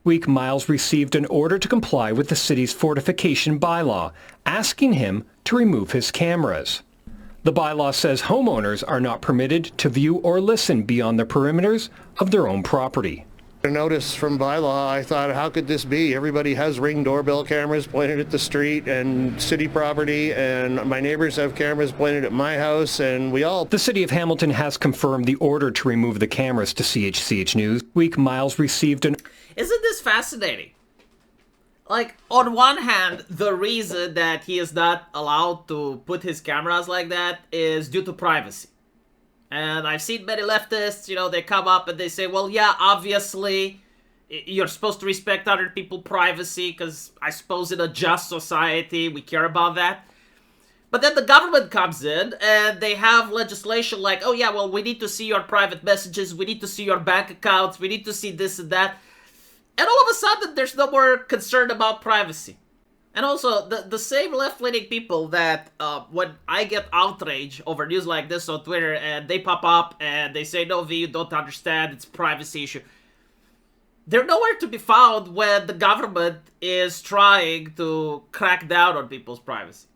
week, Miles received an order to comply with the city's fortification bylaw, asking him to remove his cameras. The bylaw says homeowners are not permitted to view or listen beyond the perimeters of their own property. A notice from bylaw, I thought, how could this be? Everybody has Ring doorbell cameras pointed at the street and city property, and my neighbors have cameras pointed at my house, and we all... The city of Hamilton has confirmed the order to remove the cameras to CHCH News. Week, Miles received an... Isn't this fascinating? Like, on one hand, the reason that he is not allowed to put his cameras like that is due to privacy. And I've seen many leftists, they come up and they say, well, yeah, obviously, you're supposed to respect other people's privacy because I suppose in a just society, we care about that. But then the government comes in and they have legislation like, oh, yeah, well, we need to see your private messages. We need to see your bank accounts. We need to see this and that. And all of a sudden, there's no more concern about privacy. And also, the same left-leaning people that, when I get outraged over news like this on Twitter, and they pop up and they say, no, V, you don't understand, it's a privacy issue. They're nowhere to be found when the government is trying to crack down on people's privacy.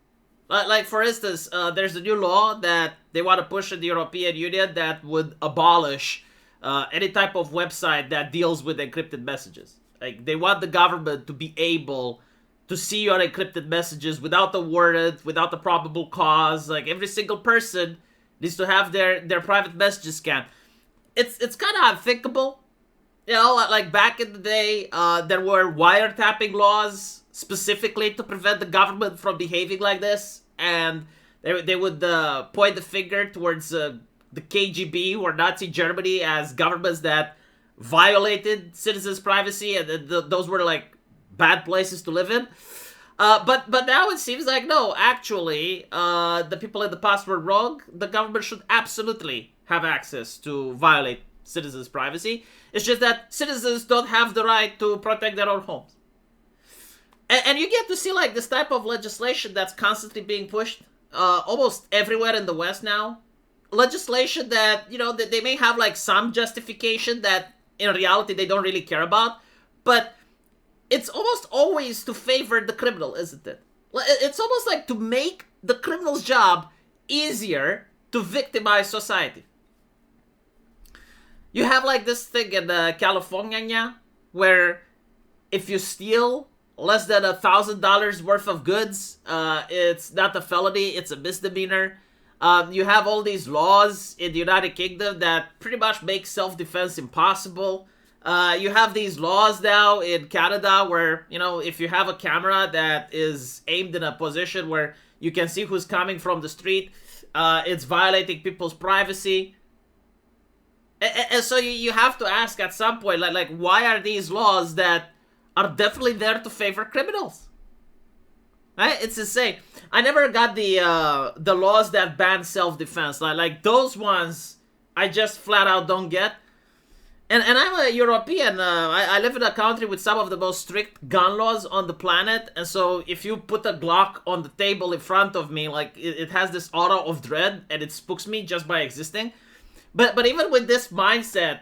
Like, for instance, there's a new law that they want to push in the European Union that would abolish any type of website that deals with encrypted messages. Like, they want the government to be able to see your encrypted messages without a warrant, without a probable cause. Like, every single person needs to have their private messages scanned. It's kind of unthinkable. Like back in the day, there were wiretapping laws specifically to prevent the government from behaving like this. And they would point the finger towards the KGB or Nazi Germany as governments that violated citizens' privacy. And those were like bad places to live in. But now it seems like, no, actually, the people in the past were wrong. The government should absolutely have access to violate citizens' privacy. It's just that citizens don't have the right to protect their own homes. And you get to see like this type of legislation that's constantly being pushed almost everywhere in the West now. Legislation that, that they may have like some justification that in reality they don't really care about. But it's almost always to favor the criminal, isn't it? It's almost like to make the criminal's job easier to victimize society. You have like this thing in California where if you steal less than $1,000 worth of goods, it's not a felony, it's a misdemeanor. You have all these laws in the United Kingdom that pretty much make self-defense impossible. You have these laws now in Canada where, if you have a camera that is aimed in a position where you can see who's coming from the street, it's violating people's privacy. And so you have to ask at some point, like, why are these laws that are definitely there to favor criminals? Right? It's insane. I never got the laws that ban self-defense. Like those ones, I just flat out don't get. And I'm a European. I live in a country with some of the most strict gun laws on the planet. And so if you put a Glock on the table in front of me, like it has this aura of dread and it spooks me just by existing. But even with this mindset,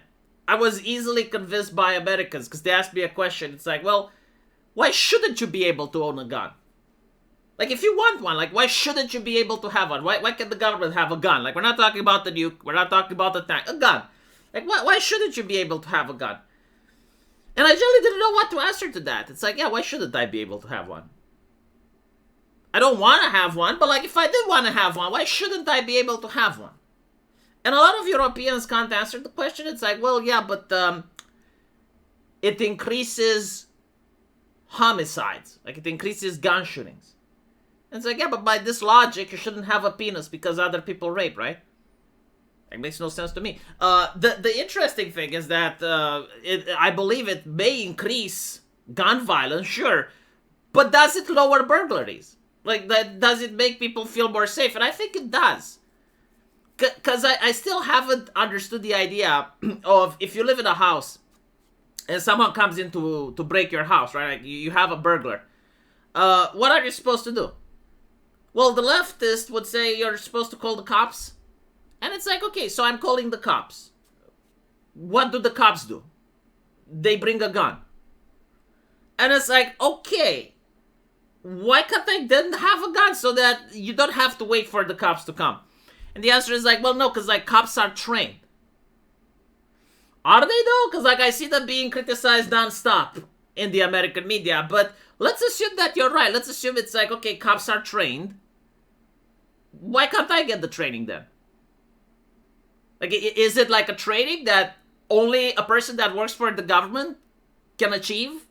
I was easily convinced by Americans because they asked me a question. It's like, well, why shouldn't you be able to own a gun? Like, if you want one, like, why shouldn't you be able to have one? Why can't the government have a gun? Like, we're not talking about the nuke. We're not talking about the tank. A gun. Like, why shouldn't you be able to have a gun? And I generally didn't know what to answer to that. It's like, yeah, why shouldn't I be able to have one? I don't want to have one, but, like, if I did want to have one, why shouldn't I be able to have one? And a lot of Europeans can't answer the question. It's like, well, yeah, but it increases homicides. Like, it increases gun shootings. And it's like, yeah, but by this logic, you shouldn't have a penis because other people rape, right? It makes no sense to me. The interesting thing is that I believe it may increase gun violence, sure. But does it lower burglaries? Like, does it make people feel more safe? And I think it does. Because I still haven't understood the idea of if you live in a house and someone comes in to break your house, right? Like you have a burglar. What are you supposed to do? Well, the leftist would say you're supposed to call the cops. And it's like, okay, so I'm calling the cops. What do the cops do? They bring a gun. And it's like, okay, why can't they then have a gun so that you don't have to wait for the cops to come? And the answer is like, well, no, because like cops are trained. Are they though? Because like I see them being criticized nonstop in the American media. But let's assume that you're right. Let's assume it's like, okay, cops are trained. Why can't I get the training then? Like, is it like a training that only a person that works for the government can achieve?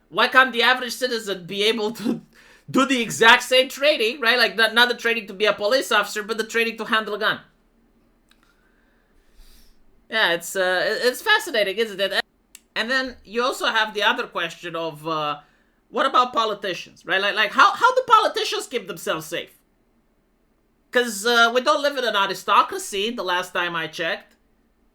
Why can't the average citizen be able to do the exact same training, right? Like, not the training to be a police officer, but the training to handle a gun. Yeah, it's fascinating, isn't it? And then you also have the other question of, what about politicians, right? Like how do politicians keep themselves safe? Because we don't live in an aristocracy, the last time I checked.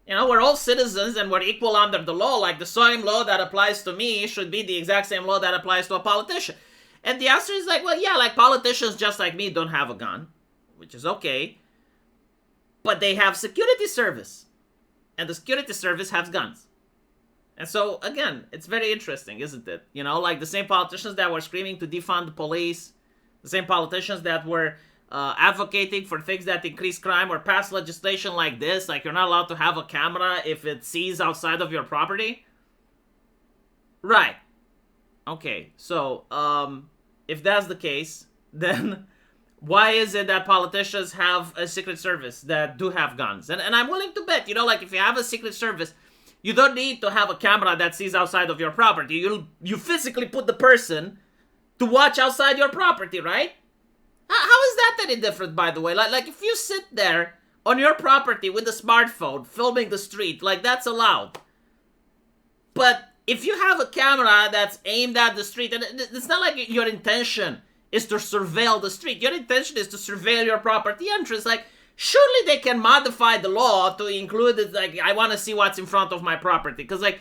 You know, we're all citizens and we're equal under the law. Like, the same law that applies to me should be the exact same law that applies to a politician. And the answer is like, well, yeah, like, politicians just like me don't have a gun, which is okay. But they have security service. And the security service has guns. And so, again, it's very interesting, isn't it? You know, like the same politicians that were screaming to defund the police, the same politicians that were advocating for things that increase crime or pass legislation like this, like you're not allowed to have a camera if it sees outside of your property. Right. Okay, so, if that's the case, then why is it that politicians have a secret service that do have guns? And I'm willing to bet, you know, like if you have a secret service, you don't need to have a camera that sees outside of your property. You physically put the person to watch outside your property, right? How is that any different, by the way? Like if you sit there on your property with a smartphone filming the street, like that's allowed. But if you have a camera that's aimed at the street, and it's not like your intention is to surveil the street. Your intention is to surveil your property entrance. Like, surely they can modify the law to include it, like, I want to see what's in front of my property. Because, like,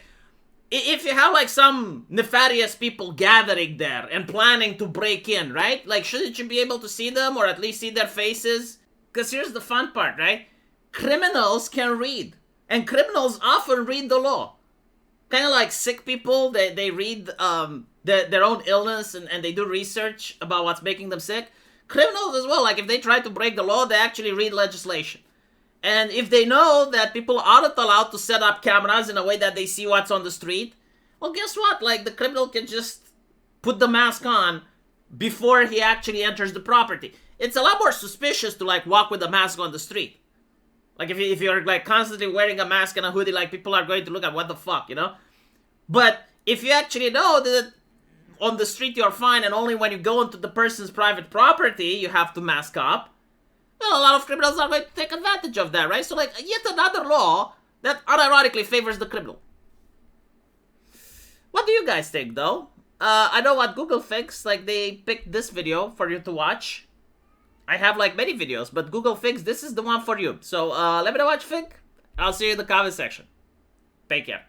if you have, like, some nefarious people gathering there and planning to break in, right? Like, shouldn't you be able to see them or at least see their faces? Because here's the fun part, right? Criminals can read. And criminals often read the law. Kind of like sick people, they read their own illness and they do research about what's making them sick. Criminals as well, like if they try to break the law, they actually read legislation. And if they know that people aren't allowed to set up cameras in a way that they see what's on the street, well, guess what? Like, the criminal can just put the mask on before he actually enters the property. It's a lot more suspicious to, like, walk with a mask on the street. Like, if you're, like, constantly wearing a mask and a hoodie, like, people are going to look at what the fuck, you know? But if you actually know that on the street you're fine and only when you go into the person's private property you have to mask up, well, a lot of criminals are going to take advantage of that, right? So, like, yet another law that unironically favors the criminal. What do you guys think, though? I know what Google thinks. Like, they picked this video for you to watch. I have, like, many videos, but Google thinks this is the one for you. So, let me know what you think. I'll see you in the comment section. Take care.